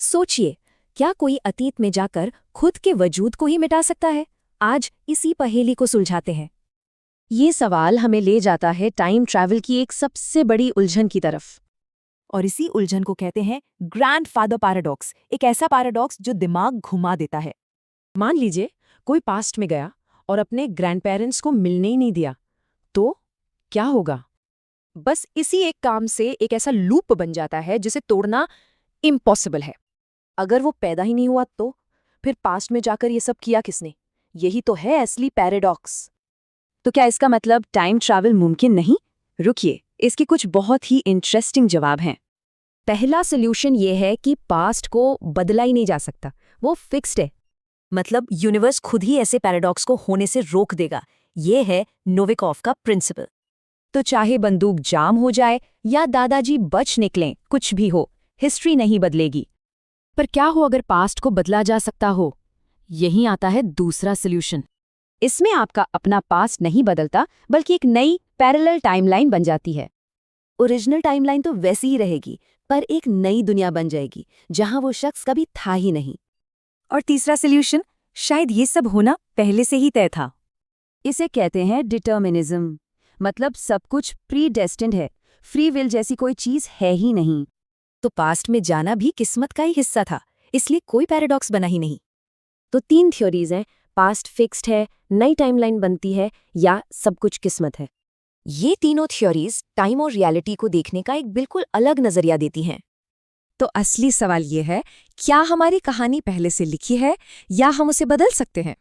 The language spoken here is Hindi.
सोचिए, क्या कोई अतीत में जाकर खुद के वजूद को ही मिटा सकता है? आज इसी पहेली को सुलझाते हैं। ये सवाल हमें ले जाता है टाइम ट्रैवल की एक सबसे बड़ी उलझन की तरफ। और इसी उलझन को कहते हैं ग्रैंडफादर पैराडॉक्स, एक ऐसा पैराडॉक्स जो दिमाग घुमा देता है। मान लीजिए कोई पास्ट में गया और अपने ग्रैंडपेरेंट्स को मिलने ही नहीं दिया, तो क्या होगा? बस इसी एक काम से एक ऐसा लूप बन जाता है जिसे तोड़ना इम्पॉसिबल है। अगर वो पैदा ही नहीं हुआ तो फिर पास्ट में जाकर ये सब किया किसने? यही तो है असली पैराडॉक्स। तो क्या इसका मतलब टाइम ट्रैवल मुमकिन नहीं? रुकिए, इसके कुछ बहुत ही इंटरेस्टिंग जवाब हैं। पहला सोल्यूशन ये है कि पास्ट को बदला ही नहीं जा सकता, वो फिक्स्ड है। मतलब यूनिवर्स खुद ही ऐसे पैराडॉक्स को होने से रोक देगा। ये है नोविकॉफ का प्रिंसिपल। तो चाहे बंदूक जाम हो जाए या दादाजी बच निकलें, कुछ भी हो, हिस्ट्री नहीं बदलेगी। पर क्या हो अगर पास्ट को बदला जा सकता हो? यहीं आता है दूसरा सोल्यूशन। इसमें आपका अपना पास्ट नहीं बदलता, बल्कि एक नई पैरेलल टाइमलाइन बन जाती है। ओरिजिनल टाइमलाइन तो वैसी ही रहेगी, पर एक नई दुनिया बन जाएगी जहां वो शख्स कभी था ही नहीं। और तीसरा सोल्यूशन, शायद ये सब होना पहले से ही तय था। इसे कहते हैं डिटर्मिनिज्म। मतलब सब कुछ प्री डेस्टिन्ड है, फ्री विल जैसी कोई चीज है ही नहीं। तो पास्ट में जाना भी किस्मत का ही हिस्सा था, इसलिए कोई पैराडॉक्स बना ही नहीं। तो 3 थ्योरीज हैं, पास्ट फिक्स्ड है, नई टाइमलाइन बनती है, या सब कुछ किस्मत है। ये तीनों थ्योरीज टाइम और रियलिटी को देखने का एक बिल्कुल अलग नजरिया देती हैं। तो असली सवाल ये है, क्या हमारी कहानी पहले से लिखी है या हम उसे बदल सकते हैं?